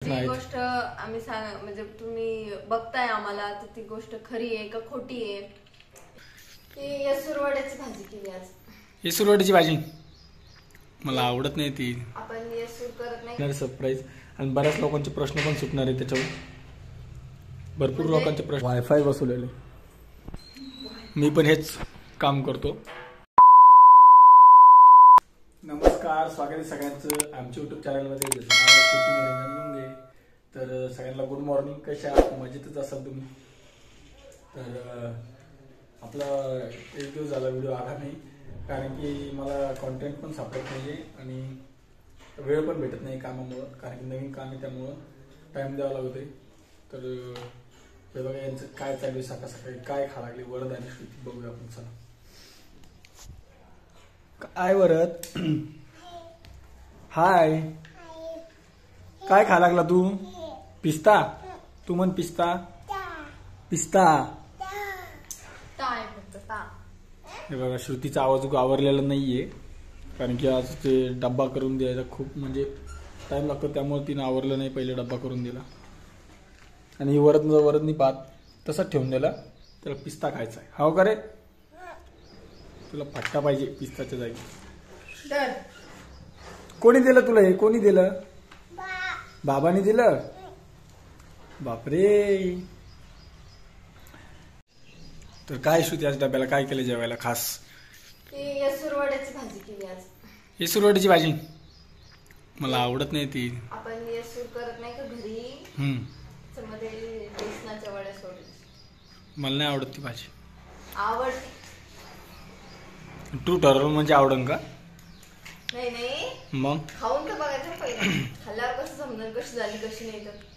नाही गोष्ट आम्ही म्हणजे तुम्ही बघताय आम्हाला तर ती गोष्ट खरी आहे का खोटी आहे की येसुरवड्याची भाजी केली आज. येसुरवड्याची भाजी मला आवडत नाही ती. आपण येसूर करत नाही. सरप्राईज आणि बऱ्याच लोकांचे प्रश्न पण सुटणार आहे त्याच्यावर. भरपूर म्हणजे? लोकांचे प्रश्न. वायफाय बसवलेले मी पण हेच काम करतो. नमस्कार, स्वागत आहे सगळ्यांचं आमच्या युट्यूब चॅनलमध्ये. तर सगळ्यांना गुड मॉर्निंग. कशा मजेतच असाल तुम्ही. तर आपला एक दिवस झाला व्हिडिओ आला नाही कारण की मला कॉन्टेंट पण सापडत नाही आहे आणि वेळ पण भेटत नाही कामामुळं. कारण की नवीन काम आहे त्यामुळं टाईम द्यावा लागतोय. तर हे बघा यांचं काय चालू आहे. सकाळ सकाळी काय खा लागली वरद आणि श्रुती बघूया आपण. चला काय वरद. हाय, काय खा लागला तू. पिस्ता. तू म्हण पिस्ता. पिस्ता. हे बघा श्रुतीचा आवाज आवरलेला नाहीये कारण की आज ते डब्बा करून द्यायचा खूप म्हणजे टाइम लागतो त्यामुळे तिने आवरलं नाही. पहिले डब्बा करून दिला आणि वरदनी भात तसाच ठेवून दिला. त्याला पिस्ता खायचा आहे. हो का रे, तुला फटका पाहिजे पिस्ताच्या जागी. कोणी दिलं तुला हे. कोणी दिलं. बाबांनी दिलं. बापरे. तर काय श्रुती आज डब्याला काय केलं जेवायला खास. येसुरवड्याची भाजी केली आज. येसुरवड्याची भाजी मला आवडत नाही ती. आपण येसूर करत नाही का घरी. त्यामध्ये बेसनाच्या वड्या सोडली. मला नाही आवडत ती भाजी. आवडते. तू ठरवलं म्हणजे आवडन का. नाही मग खाऊन तर बघायचं पहिला. खाल्ल्यावर कसं समजेल कशी झाली कशी नाही. तर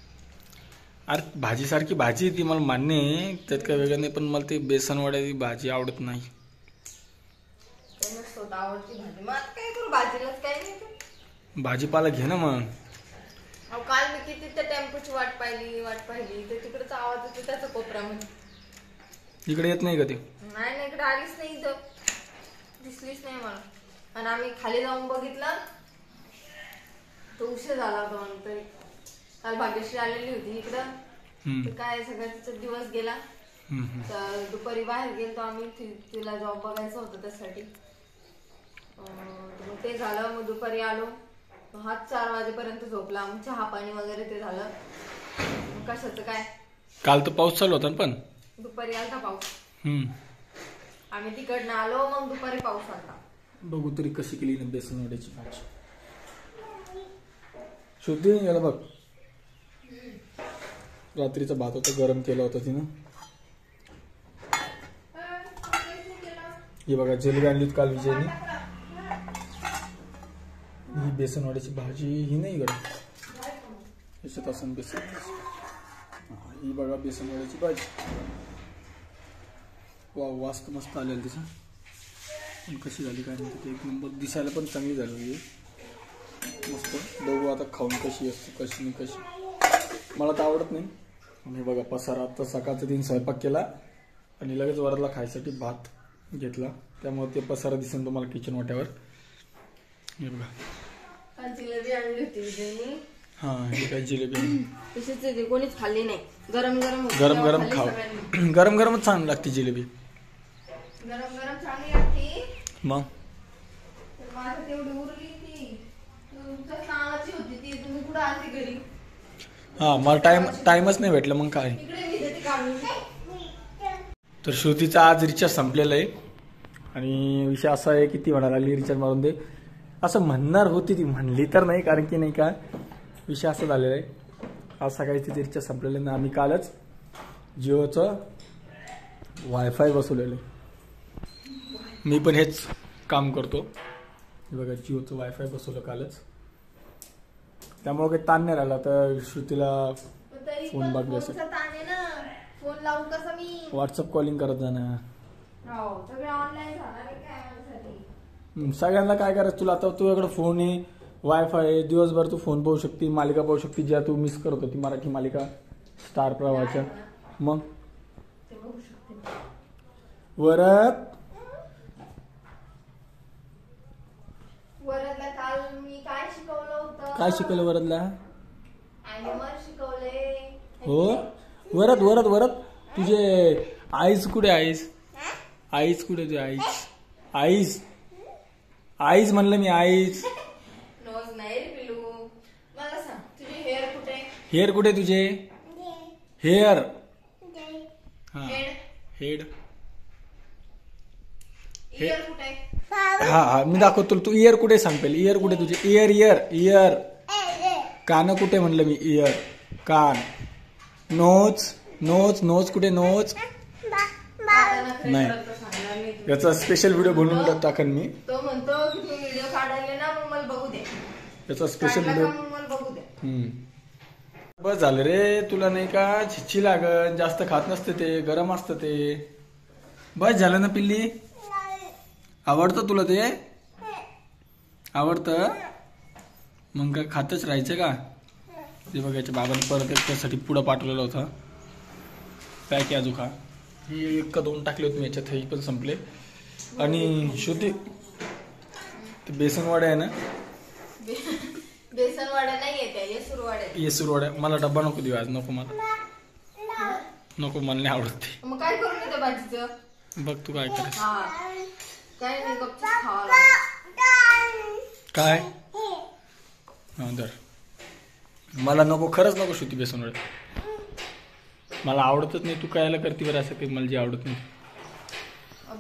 अरे भाजी सारखी भाजी ती मला मान्य आहे त्यात काय वेगळं नाही पण मला ती बेसन वड्याची भाजी आवडत नाही. आवडती भाजी मग काय करू. भाजीलाच काय नाही. भाजीपाला घे ना मग. काल मी किती त्या टेम्पोची वाट पाहिली तर तिकडचा आवाज येतो त्याचा कोपऱ्यामध्ये. इकडे येत नाही का ते. नाही इकडे आलीच नाही. इथं दिसलीच नाही मला. आणि आम्ही खाली जाऊन बघितलं तो उशीर झाला होता म्हणून. तरी काल भाग्यश्री आलेली होती इकडं. तर काय सगळ्याचा दिवस गेला. तर दुपारी बाहेर गेलो आम्ही. तिला जॉब बघायचा होता त्यासाठी. मग ते झालं. मग दुपारी आलो. हात 4 वाजेपर्यंत झोपला. मग चहा पाणी वगैरे ते झालं. कशाचं काय. काल तर पाऊस चालू होता पण दुपारी आलता पाऊस. आम्ही तिकडनं आलो मग दुपारी पाऊस आलता. बघू तरी कशी केली ना बेसन वड्याची भाजी. शुद्धी याला बघ. रात्रीचा भात होता गरम केला होता तिनं. ही बघा जिलेबी आणली काल विजयने. ही बेसन वड्याची भाजी ही नाही गरम याच्यात असं बेसन. ही बघा बेसन वड्याची भाजी. वा वास तर मस्त आलेला तिचा. पण कशी झाली काय म्हणते एक नंबर. दिसायला पण चांगली झाली मस्त. बघू आता खाऊन कशी असते कशी नाही कशी. मला तर आवडत नाही. आणि बघा पसारा आता सकाळचा 3 स्वयंपाक केला आणि लगेच वरदला खायसाठी भात घेतला त्यामुळे ते पसारा दिसेल तुम्हाला किचन वाट्यावर. हे बघा जिलेबी आणली होती. हा हे काय जिलेबी तशीच कोणीच खाल्ली नाही. गरम गरम खाऊ. गरम गरमच छान लागते जिलेबी. गरम चांगली लागते. मग माझं तेवढी उरली ती. तुमच्या नावाची होती ती. तुम्ही कुठं आली घरी. हा मला टाइमच नाही भेटला मग काय. तर श्रुतीचा आज रिचार्ज संपलेला आहे आणि विषय असा आहे की ती म्हणायला लागली रिचार्ज मारून दे. असं म्हणणार होती ती. म्हणली तर नाही कारण की नाही का विषय असा झालेला आहे. आज सकाळी तिथे रिचार्ज संपलेलं आहे. आम्ही कालच जिओचं वायफाय बसवलेलं आहे. मी पण हेच काम करतो. हे बघा जिओचं वायफाय बसवलं कालच त्यामुळे काही ताण नाही राहिला. तर श्रुतीला फोन बघण्यासाठी व्हॉट्सअप कॉलिंग करत जाणार. सगळ्यांना काय करायचं तुला. आता तुझ्याकडे फोन आहे वायफाय आहे. दिवसभर तू फोन पाहू शकते. मालिका पाहू शकते ज्या तू मिस करत होती मराठी मालिका स्टार प्रवाहाच्या. मग वरदला काल मी काय शिकवलं होतं. काय शिकवलं वरदला. ग्रामर शिकवले. हो वरत वरत वरत तुझे आईज कुठे आईज आईज कुठे तुझे आईज आईज आईज म्हणलं मी आईज. नोज नाही रे पिलू. मला सांग तुझे हेअर कुठे? हेअर कुठे तुझे हेअर हा हेड हेड इयर कुठे? हा हा मी दाखवतो तुला. तू इयर कुठे सांग पहिले. इयर कुठे तुझे इयर इयर इयर. कान कुठे म्हणलं मी इयर कान. नोज नोज नोज कुठे नोज नाही. याचा स्पेशल व्हिडिओ बनवून टाकन मी. तो म्हणतो की तू व्हिडिओ काढायला ना मग मला बघू दे. याचा स्पेशल काढला व्हिडिओ का मग मला बघू दे. बस झालं रे. तुला नाही का छिच्छी लागत जास्त खात नसते ते गरम असतं ते. बस झालं ना पिल्ली. आवडतं तुला ते आवडतं मग काय खातच राहायचं का. ते बघायच्या बाबांनी परत एक त्यासाठी पुढं पाठवलेला होता. काय की अजून खा. हे एक का दोन टाकले होते मी याच्यात. हे पण संपले. आणि श्रुती ते बेसन वडा आहे ना. बेसन वडा नाही येते येसूर वडा. येसूर वडा मला डब्बा नको देऊ आज. नको मला नको मला नाही आवडत ते. मग काय करून येतं भाजीचं. बघ तू काय करायचं. हा काय नाही गपचूप खावं लागतं. काय हा दर मला नको खरंच नको श्रुती बेसन वडा. मला आवडतच नाही. तू कायला करते बरं असं काही मला जे आवडत नाही.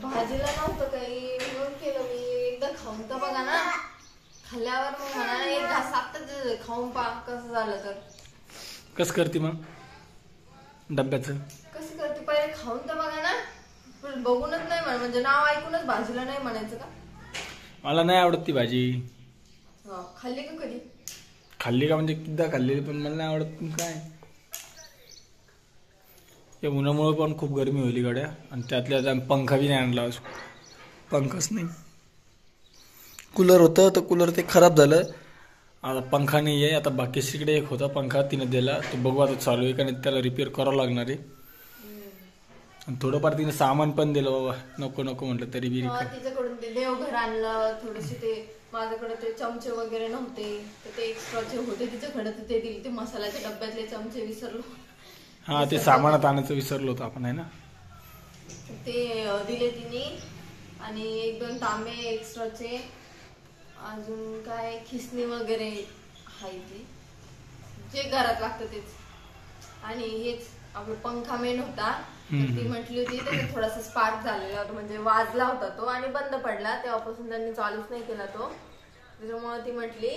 भाजीला नव्हतं काही म्हणून केलं मी. एकदा खाऊन तर बघा ना. खाल्ल्यावर मग म्हणा एक घास आत्ताच खाऊन पा कसं झालं तर. कसं करते मग डब्याचं. कसं करते पहिले खाऊन तर बघा ना. पण बघूनच नाही म्हण म्हणजे नाव ऐकूनच भाजीला नाही म्हणायचं का. मला नाही आवडत ती भाजी. खाल्ली का कधी. खाल्ली का म्हणजे कितीदा खाल्लेली पण मला नाही आवडत. काय या उन्हामुळे पण खूप गरमी होईल गड्या. आणि त्यातल्या त्यात पंखा बी नाही आणला. पंखाच नाही. कूलर होतं तर कूलर ते खराब झालं. आता पंखा नाही आहे. आता बाकीकडे एक होता पंखा तिने दिला. तो बघू आता चालू आहे का नाही. त्याला रिपेअर करावं लागणार आहे. आणि थोडंफार तिने सामान पण दिलं बाबा. नको नको म्हटलं तरी बी. तिच्याकडून ते देवघर आणलं थोडेसे. ते माझ्याकडे ते चमचे वगैरे नव्हते तर ते एक्स्ट्राचे होते तिच्याकडे तर ते दिले. ते मसाल्याच्या डब्यातले चमचे विसरलो. हा ते सामानात आणायचं विसरलो होतं आपण आहे ना. ते दिले तिने. आणि एक दोन तांबे एक्स्ट्राचे. अजून काय खिसणी वगैरे आहे ती जे घरात लागतं तेच. आणि हेच आपला पंखा मेन होता. ती म्हटली होती त्याचा थोडासा स्पार्क झालेला होता म्हणजे वाजला होता तो आणि बंद पडला. तेव्हापासून त्यांनी चालूच नाही केला तो. त्याच्यामुळे ती म्हटली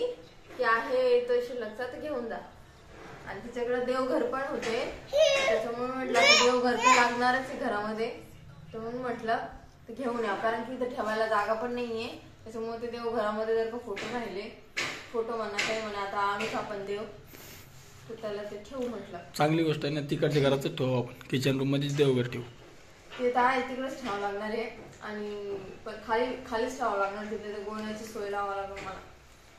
की आहे तो शिल्लकचा तर घेऊन जा. आणि तिच्याकडे देवघर पण होते त्याच्यामुळे म्हटलं देवघर तर लागणारच आहे घरामध्ये. तर म्हणून म्हटलं ते घेऊन या कारण की इथं ठेवायला जागा पण नाहीये. त्याच्यामुळे ते देवघरामध्ये जर का फोटो राहिले फोटो म्हणा काही म्हणा आता आणूच आपण देव तर त्याला ते ठेवू म्हटलं. चांगली गोष्ट आहे ना. तिकडच्या घरातच ठेवू आपण. किचन रूम मध्येच देवघर ठेवू. ते तर आहे तिकडेच ठेवावं लागणार आहे. आणि पण खालीच ठेवावं लागणार. तिथे ते गोण्याची सोय लावावं लागणार मला.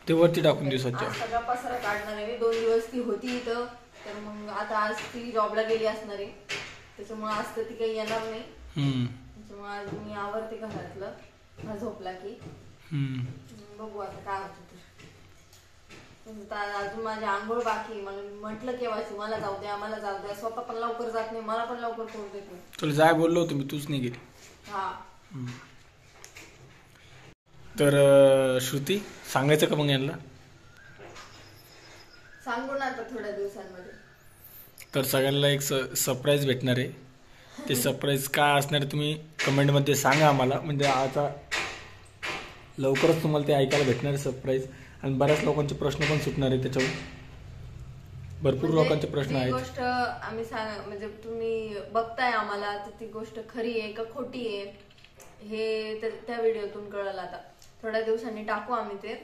ते वरती टाकून देऊ सध्या. आज सगळा पसारा काढणार आहे. 2 दिवस ती होती इथं तर मग आता आज ती जॉबला गेली असणार आहे. त्याच्यामुळे आज तर ती काही येणार नाही. त्याच्यामुळे आज मी आवरते घरातलं. हा झोपला की बघू आता काय होतं तर. अजून माझी आंघोळ बाकी. मला म्हटलं केव्हाची मला जाऊ द्या मला जाऊ द्या. स्वतः पण लवकर जात नाही मला पण लवकर करू देत नाही. तुला जाय बोललो होतो मी तूच नाही गेली. हा तर श्रुती सांगायचं का मग यांना. सांगू ना आता थोड्या दिवसांमध्ये. तर सगळ्यांना एक सरप्राईज भेटणार आहे. ते सरप्राईज काय असणार आहे तुम्ही कमेंटमध्ये सांगा आम्हाला. म्हणजे आता लवकरच तुम्हाला ते ऐकायला भेटणार आहे सरप्राईज. आणि बऱ्याच लोकांचे प्रश्न पण सुटणार आहे त्याच्यावर. भरपूर लोकांचे प्रश्न आहेत. गोष्ट आम्ही म्हणजे तुम्ही बघताय आम्हाला तर ती गोष्ट खरी आहे का खोटी आहे हे त्या व्हिडिओतून कळलं. आता थोड्या दिवसांनी टाकू आम्ही ते.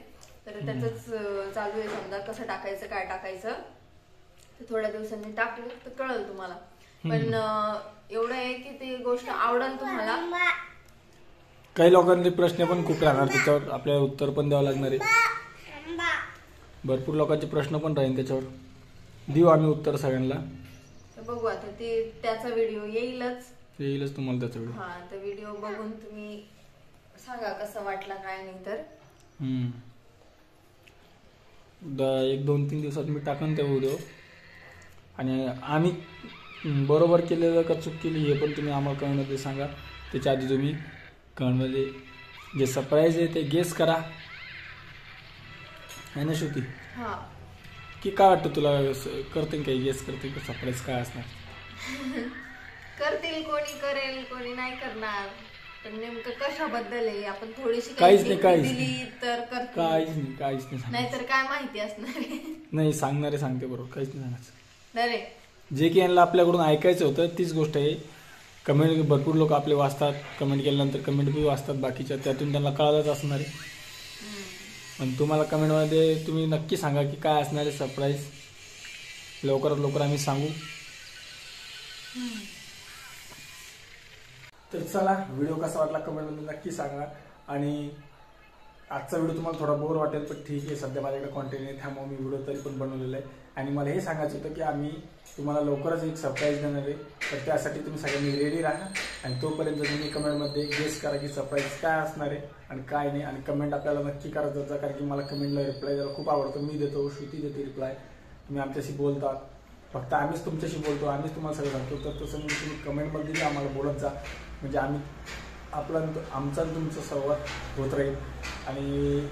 तर त्याच चालू आहे समजा कसं टाकायचं काय टाकायचं. तर थोड्या दिवसांनी टाकलं तर कळलं तुम्हाला. पण एवढं आहे की ती गोष्ट आवडेल तुम्हाला. काही लोकांचे प्रश्न पण खूप राहणार त्याच्यावर. आपल्याला उत्तर पण द्यावं लागणार आहे. भरपूर लोकांचे प्रश्न पण राहील त्याच्यावर. देऊ आम्ही उत्तर सगळ्यांना. बघू आता ते त्याचा व्हिडिओ येईलच तुम्हाला त्याचा व्हिडिओ. हा तर व्हिडिओ बघून तुम्ही सांगा कसं वाटला काय नाही तर. 1-2-3 दिवसात मी टाकन त्या व्हिडिओ. आणि आम्ही बरोबर केलेलं का चूक केली हे पण तुम्ही आम्हाला कमेंटमध्ये सांगा. त्याच्या आधी तुम्ही कमेंटमध्ये जे सरप्राईज आहे ते गेस करा. आहे ना श्रुती? हा. की काय वाटतं तुला, करते काही गेस करते का सरप्राईज काय असणार? करतील, कोणी करेल कोणी नाही करणार, पण नेमकं कशाबद्दल आहे आपण थोडीशी काहीच नाही, hint काहीच दिली तर करतील. काहीच नाही नाहीतर काय माहिती असणार आहे. नाही सांगणारे सांगते बरोबर, काहीच नाही सांगायचं. अरे जे की यांना आपल्याकडून ऐकायचं होतं तीच गोष्ट आहे. कमेंट भरपूर लोक आपले वाचतात, कमेंट केल्यानंतर कमेंट बी वाचतात बाकीच्या, त्यातून त्यांना कळालंच असणार आहे. आणि तुम्हाला कमेंटमध्ये तुम्ही नक्की सांगा की काय असणार आहे सरप्राईज. लवकरात लवकर आम्ही सांगू. तर चला, व्हिडिओ कसा वाटला कमेंटमध्ये नक्की सांगा. आणि आजचा व्हिडिओ तुम्हाला थोडा बोर वाटेल, पण ठीक आहे, सध्या माझ्याकडे कॉन्टेंट आहे त्यामुळे मी व्हिडिओ तरी पण बनवलेला आहे. आणि मला हे सांगायचं होतं की आम्ही तुम्हाला लवकरच एक सरप्राईज देणार आहे. तर त्यासाठी तुम्ही सगळ्यांनी रेडी राहा. आणि तोपर्यंत तुम्ही कमेंटमध्ये गेस करा की सरप्राईज काय असणार आहे आणि काय नाही. आणि कमेंट आपल्याला नक्की करत जाता, कारण की मला कमेंटला रिप्लाय द्यायला खूप आवडतं. मी देतो, श्रुती देते रिप्लाय, तुम्ही आमच्याशी बोलतात. फक्त आम्हीच तुमच्याशी बोलतो, आम्हीच तुम्हाला सगळं सांगतो. तर तसं म्हणजे तुम्ही कमेंटमध्ये आम्हाला बोलत जा, म्हणजे आम्ही आमचा आणि तुमचा संवाद होत राहील. आणि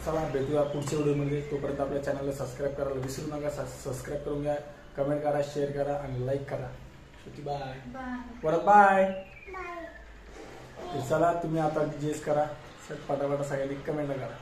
चला भेटूया पुढच्या व्हिडिओमध्ये. तोपर्यंत आपल्या चॅनलला सबस्क्राईब करायला विसरू नका. सबस्क्राईब करून घ्या, कमेंट करा, शेअर करा आणि लाईक करा. श्रुती बाय. परत बाय. चला तुम्ही आता गेस करा, पटापटा सगळ्यांनी कमेंट करा.